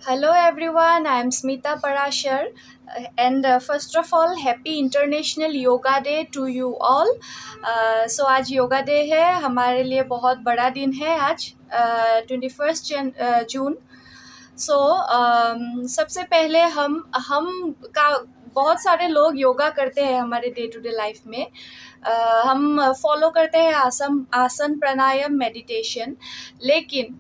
Hello everyone, I am Smita Parashar and first of all happy International Yoga Day to you all. So आज yoga day है, हमारे लिए बहुत बड़ा दिन है आज 21 जून। सो सबसे पहले हम का बहुत सारे लोग योगा करते हैं हमारे डे टू डे लाइफ में। हम फॉलो करते हैं आसन प्राणायाम मेडिटेशन, लेकिन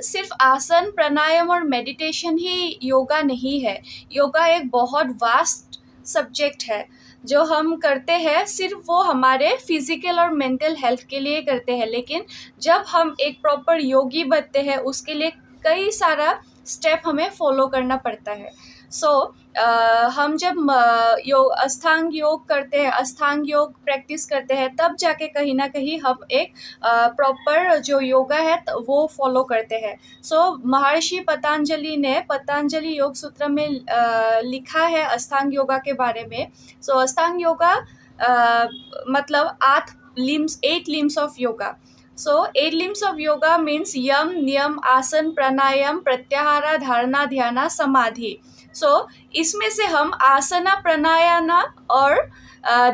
सिर्फ आसन प्राणायाम और मेडिटेशन ही योगा नहीं है। योगा एक बहुत वास्ट सब्जेक्ट है। जो हम करते हैं सिर्फ वो हमारे फिजिकल और मेंटल हेल्थ के लिए करते हैं, लेकिन जब हम एक प्रॉपर योगी बनते हैं उसके लिए कई सारा स्टेप हमें फॉलो करना पड़ता है। हम जब अष्टांग योग करते हैं, अष्टांग योग प्रैक्टिस करते हैं, तब जाके कहीं ना कहीं हम एक प्रॉपर जो योगा है वो फॉलो करते हैं। महर्षि पतंजलि ने पतंजलि योग सूत्र में लिखा है अष्टांग योगा के बारे में। अष्टांग योगा मतलब 8 limbs of yoga. So 8 limbs of yoga means यम, नियम, आसन, प्राणायाम, प्रत्याहार, धारणा, ध्यान, समाधि। इसमें से हम आसना, प्राणायाम और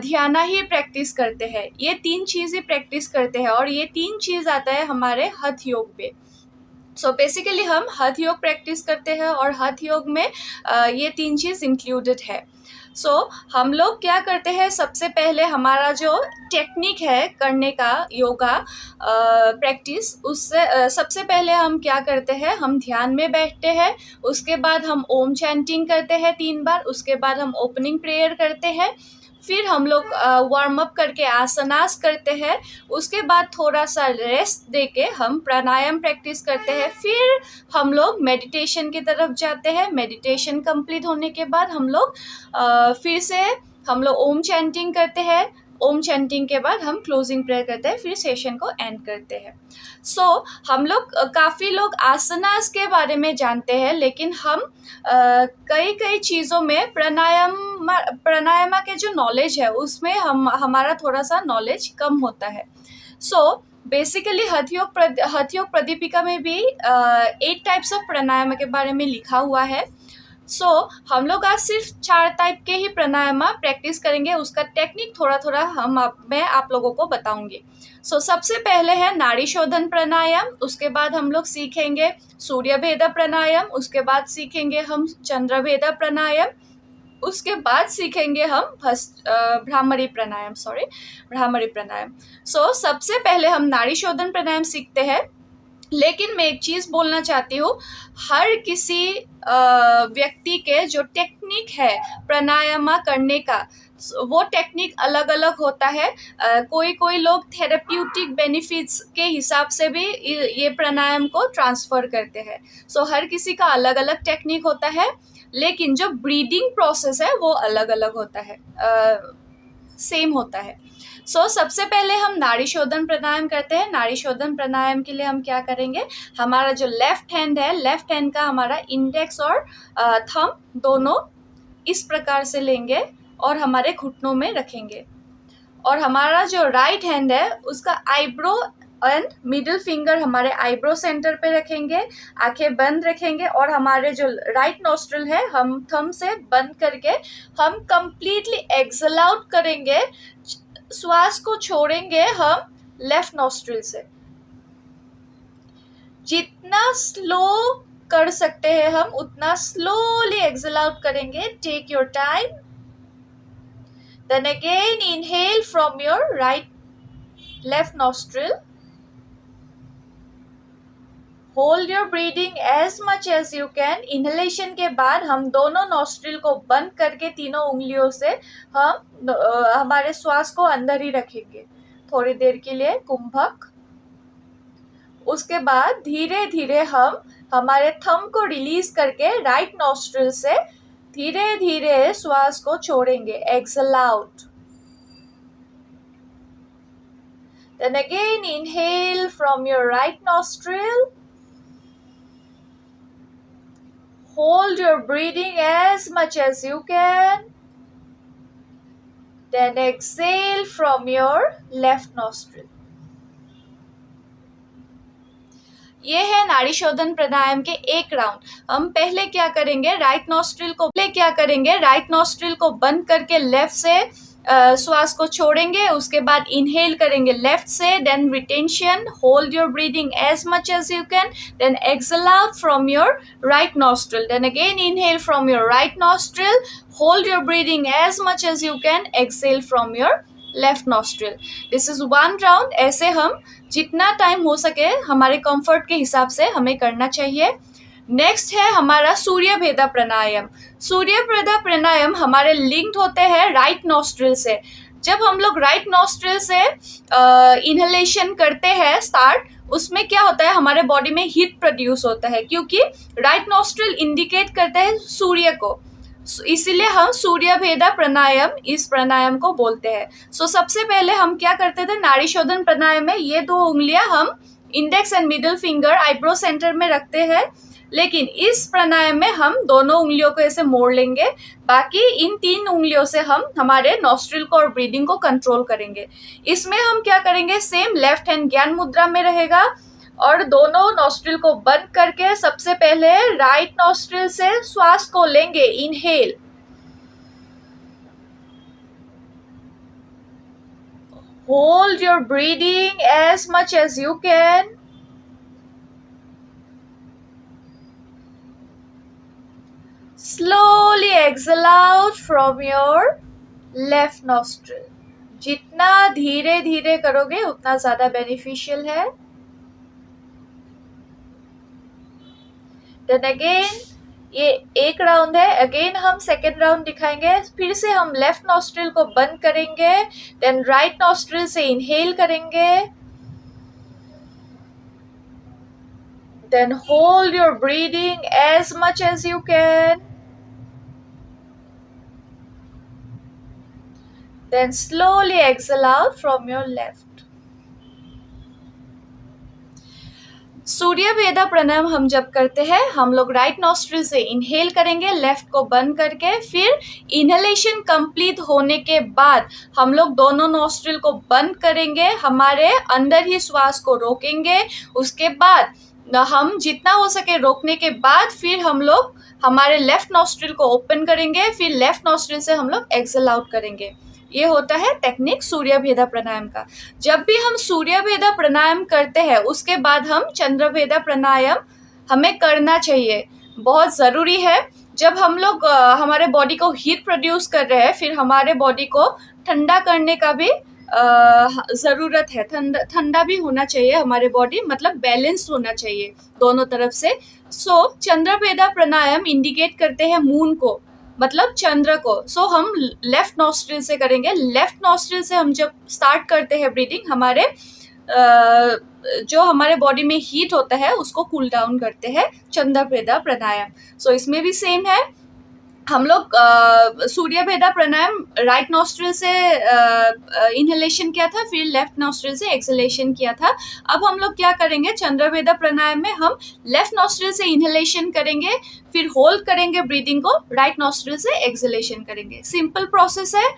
ध्यान ही प्रैक्टिस करते हैं। ये 3 चीज़ ही प्रैक्टिस करते हैं और ये 3 चीज़ आता है हमारे हठ योग पे। बेसिकली हम हठ योग प्रैक्टिस करते हैं और हठ योग में ये 3 चीज़ इंक्लूडेड है। हम लोग क्या करते हैं, सबसे पहले हमारा जो टेक्निक है करने का योगा प्रैक्टिस, उससे सबसे पहले हम क्या करते हैं, हम ध्यान में बैठते हैं। उसके बाद हम ओम चैंटिंग करते हैं 3 बार। उसके बाद हम ओपनिंग प्रेयर करते हैं। फिर हम लोग वार्म अप करके आसनास करते हैं। उसके बाद थोड़ा सा रेस्ट देके हम प्राणायाम प्रैक्टिस करते हैं। फिर हम लोग मेडिटेशन की तरफ जाते हैं। मेडिटेशन कंप्लीट होने के बाद हम लोग फिर से हम लोग ओम चैंटिंग करते हैं। ओम चैंटिंग के बाद हम क्लोजिंग प्रेयर करते हैं, फिर सेशन को एंड करते हैं। हम लोग काफ़ी लोग आसनास के बारे में जानते हैं, लेकिन हम कई चीज़ों में प्राणायाम के जो नॉलेज है उसमें हमारा थोड़ा सा नॉलेज कम होता है। बेसिकली हठ योग प्रदीपिका में भी 8 टाइप्स ऑफ प्राणायाम के बारे में लिखा हुआ है। हम लोग आज सिर्फ 4 टाइप के ही प्राणायाम प्रैक्टिस करेंगे। उसका टेक्निक थोड़ा मैं आप लोगों को बताऊंगी। सबसे पहले है नाड़ी शोधन प्राणायाम। उसके बाद हम लोग सीखेंगे सूर्य भेदा प्राणायाम। उसके बाद सीखेंगे हम चंद्र भेदा प्राणायाम। उसके बाद सीखेंगे हम भ्रामरी प्राणायाम। सबसे पहले हम नाड़ी शोधन प्राणायाम सीखते हैं। लेकिन मैं एक चीज़ बोलना चाहती हूँ, हर किसी व्यक्ति के जो टेक्निक है प्राणायाम करने का, वो टेक्निक अलग अलग होता है। कोई लोग थेरेप्यूटिक बेनिफिट्स के हिसाब से भी ये प्राणायाम को ट्रांसफ़र करते हैं। हर किसी का अलग अलग टेक्निक होता है, लेकिन जो ब्रीदिंग प्रोसेस है वो अलग अलग होता है, सेम होता है। सबसे पहले हम नाड़ी शोधन प्राणायाम करते हैं। नाड़ी शोधन प्राणायाम के लिए हम क्या करेंगे, हमारा जो लेफ्ट हैंड है, लेफ्ट हैंड का हमारा इंडेक्स और थंब दोनों इस प्रकार से लेंगे और हमारे घुटनों में रखेंगे। और हमारा जो राइट हैंड है उसका आईब्रो एंड मिडिल फिंगर हमारे आईब्रो सेंटर पे रखेंगे। आंखें बंद रखेंगे और हमारे जो राइट नोस्ट्रल है हम थंब से बंद करके हम कंप्लीटली एक्सहेल आउट करेंगे। श्वास को छोड़ेंगे हम लेफ्ट नोस्ट्रल से। जितना स्लो कर सकते हैं हम उतना स्लोली एक्सहेल आउट करेंगे। Take your time. Then again inhale from your left nostril. Hold your breathing as much as you can. Inhalation के बाद हम दोनों नॉस्ट्रिल को बंद करके तीनों उंगलियों से हम हमारे श्वास को अंदर ही रखेंगे थोड़ी देर के लिए, कुंभक। उसके बाद धीरे धीरे हम हमारे थंब को रिलीज करके राइट नॉस्ट्रिल से धीरे धीरे श्वास को छोड़ेंगे, exhale out. Then again inhale from your right nostril. Hold your breathing as much as you can. Then exhale from your left nostril. ये है नाड़ी शोधन प्राणायाम के एक राउंड। हम पहले क्या करेंगे, राइट नॉस्ट्रिल को बंद करके लेफ्ट से श्वास को छोड़ेंगे, उसके बाद इनहेल करेंगे लेफ्ट से, then retention, hold your breathing as much as you can, then exhale out from your right nostril, then again inhale from your right nostril, hold your breathing as much as you can, exhale from your left nostril. This is 1 round. ऐसे हम जितना time हो सके हमारे comfort के हिसाब से हमें करना चाहिए। नेक्स्ट है हमारा सूर्य भेदा प्राणायाम। सूर्य भेदा प्राणायाम हमारे लिंक्ड होते हैं राइट नॉस्ट्रिल से। जब हम लोग राइट नॉस्ट्रिल से इनहेलेशन करते हैं स्टार्ट, उसमें क्या होता है, हमारे बॉडी में हीट प्रोड्यूस होता है, क्योंकि राइट नॉस्ट्रिल इंडिकेट करता है सूर्य को, इसीलिए हम सूर्य भेदा प्राणायाम इस प्राणायाम को बोलते हैं। सबसे पहले हम क्या करते थे, नाड़ी शोधन प्राणायाम में ये 2 उंगलियां हम index and middle finger eyebrow centre में रखते हैं, लेकिन इस प्राणायाम में हम दोनों उंगलियों को ऐसे मोड़ लेंगे, बाकी इन 3 उंगलियों से हम हमारे नॉस्ट्रिल को और ब्रीदिंग को कंट्रोल करेंगे। इसमें हम क्या करेंगे, सेम लेफ्ट हैंड ज्ञान मुद्रा में रहेगा और दोनों नॉस्ट्रिल को बंद करके सबसे पहले राइट नॉस्ट्रिल से श्वास को लेंगे, inhale, hold your breathing as much as you can, slowly exhale out from your left nostril। जितना धीरे धीरे करोगे उतना ज्यादा बेनिफिशियल है। देन अगेन ये एक राउंड है, अगेन हम सेकेंड राउंड दिखाएंगे। फिर से हम लेफ्ट नॉस्ट्रिल को बंद करेंगे, देन राइट नॉस्ट्रिल से इनहेल करेंगे, then hold your breathing as much as you can, then slowly exhale out from your left। Surya Bheda pranayama हम जब करते हैं, हम लोग राइट नॉस्ट्रिल से इनहेल करेंगे लेफ्ट को बंद करके, फिर इनहेलेशन कंप्लीट होने के बाद हम लोग दोनों नॉस्ट्रिल को बंद करेंगे, हमारे अंदर ही श्वास को रोकेंगे, उसके बाद हम जितना हो सके रोकने के बाद फिर हम लोग हमारे लेफ्ट नॉस्ट्रिल को ओपन करेंगे, फिर लेफ्ट नॉस्ट्रिल से हम लोग एक्सहेल आउट करेंगे। ये होता है टेक्निक सूर्य भेदा प्राणायाम का। जब भी हम सूर्य भेदा प्राणायाम करते हैं उसके बाद हम चंद्र भेदा प्राणायाम हमें करना चाहिए, बहुत ज़रूरी है। जब हम लोग हमारे बॉडी को हीट प्रोड्यूस कर रहे हैं, फिर हमारे बॉडी को ठंडा करने का भी ज़रूरत है, ठंडा भी होना चाहिए हमारे बॉडी, मतलब बैलेंस होना चाहिए दोनों तरफ से। चंद्र भेदा प्राणायाम इंडिकेट करते हैं मून को, मतलब चंद्र को। हम लेफ्ट नॉस्ट्रिल से करेंगे, लेफ्ट नॉस्ट्रिल से हम जब स्टार्ट करते हैं ब्रीदिंग, हमारे जो हमारे बॉडी में हीट होता है उसको कूल डाउन करते हैं चंद्र भेदा प्राणायाम। इसमें भी सेम है, हम लोग सूर्य भेदा प्राणायाम राइट नॉस्ट्रिल से इनहेलेशन किया था, फिर लेफ्ट नॉस्ट्रिल से एक्सहेलेशन किया था। अब हम लोग क्या करेंगे, चंद्र भेदा प्राणायाम में हम लेफ्ट नॉस्ट्रिल से इनहेलेशन करेंगे, फिर होल्ड करेंगे ब्रीदिंग को, राइट नॉस्ट्रिल से एक्सहेलेशन करेंगे। सिंपल प्रोसेस है,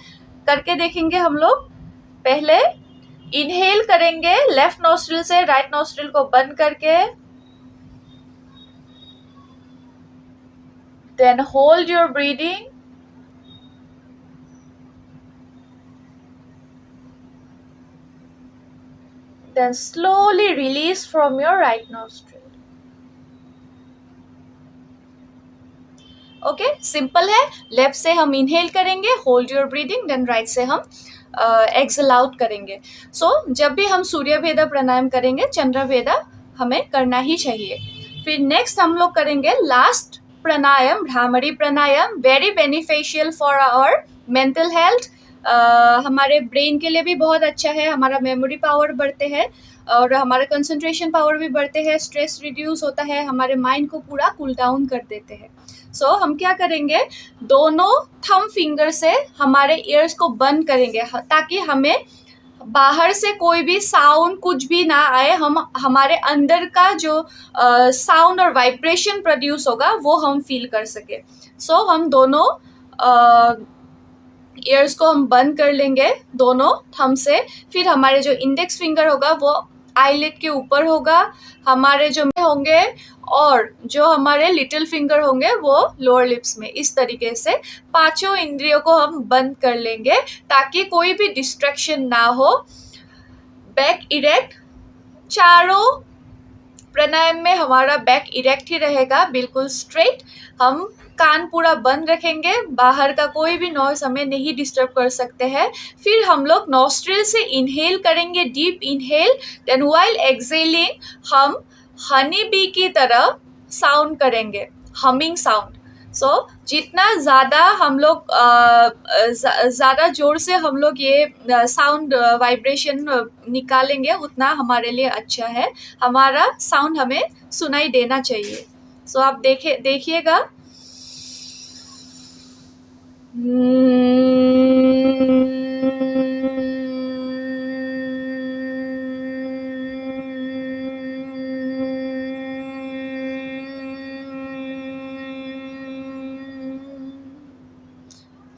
करके देखेंगे हम लोग। पहले इनहेल करेंगे लेफ्ट नॉस्ट्रिल से, राइट नॉस्ट्रिल को बंद करके, then hold your breathing, then slowly release from your right nostril। Okay, simple है। लेफ्ट से हम इनहेल करेंगे, hold your breathing, then right से हम एक्सहेल आउट करेंगे। जब भी हम सूर्य भेदा प्राणायाम करेंगे, चंद्र भेदा हमें करना ही चाहिए। फिर नेक्स्ट हम लोग करेंगे last pranayama, Bhramari pranayama, very beneficial for our mental health. हमारे ब्रेन के लिए भी बहुत अच्छा है, हमारा मेमोरी पावर बढ़ते हैं और हमारा कंसंट्रेशन पावर भी बढ़ते हैं, स्ट्रेस रिड्यूस होता है, हमारे माइंड को पूरा कूल डाउन कर देते हैं। हम क्या करेंगे, दोनों थंब फिंगर से हमारे ईयर्स को बंद करेंगे ताकि हमें बाहर से कोई भी साउंड कुछ भी ना आए, हम हमारे अंदर का जो साउंड और वाइब्रेशन प्रोड्यूस होगा वो हम फील कर सके। हम दोनों ईयर्स को हम बंद कर लेंगे दोनों थंब से, फिर हमारे जो इंडेक्स फिंगर होगा वो आईलिड के ऊपर होगा, हमारे जो होंगे और जो हमारे लिटिल फिंगर होंगे वो लोअर लिप्स में। इस तरीके से पांचों इंद्रियों को हम बंद कर लेंगे ताकि कोई भी डिस्ट्रैक्शन ना हो। बैक इरेक्ट, चारों प्राणायाम में हमारा बैक इरेक्ट ही रहेगा, बिल्कुल स्ट्रेट। हम कान पूरा बंद रखेंगे, बाहर का कोई भी नॉइज हमें नहीं डिस्टर्ब कर सकते हैं। फिर हम लोग नॉस्ट्रिल से इनहेल करेंगे, deep inhale, then while exhaling हम हनी बी की तरह साउंड करेंगे, हमिंग साउंड। सो जितना ज़्यादा हम लोग ज़्यादा ज़ोर से हम लोग ये साउंड वाइब्रेशन निकालेंगे उतना हमारे लिए अच्छा है। हमारा साउंड हमें सुनाई देना चाहिए। सो आप देखिएगा।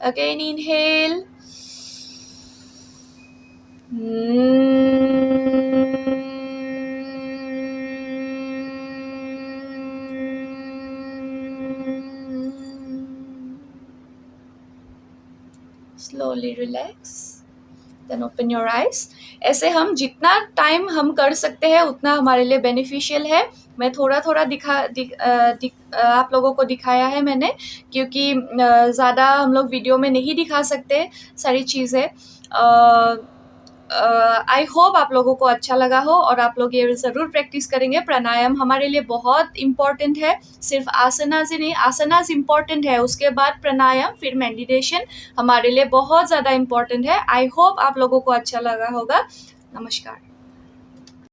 Again inhale. Slowly relax. Then open your eyes. ऐसे हम जितना टाइम हम कर सकते हैं उतना हमारे लिए बेनिफिशियल है। मैं थोड़ा थोड़ा आप लोगों को दिखाया है मैंने, क्योंकि ज़्यादा हम लोग वीडियो में नहीं दिखा सकते सारी चीज़ें। आई होप आप लोगों को अच्छा लगा हो और आप लोग ये ज़रूर प्रैक्टिस करेंगे। प्राणायाम हमारे लिए बहुत इम्पॉर्टेंट है, सिर्फ आसनास ही नहीं, आसनास इम्पॉर्टेंट है, उसके बाद प्राणायाम, फिर मेडिटेशन हमारे लिए बहुत ज़्यादा इम्पॉर्टेंट है। आई होप आप लोगों को अच्छा लगा होगा। नमस्कार।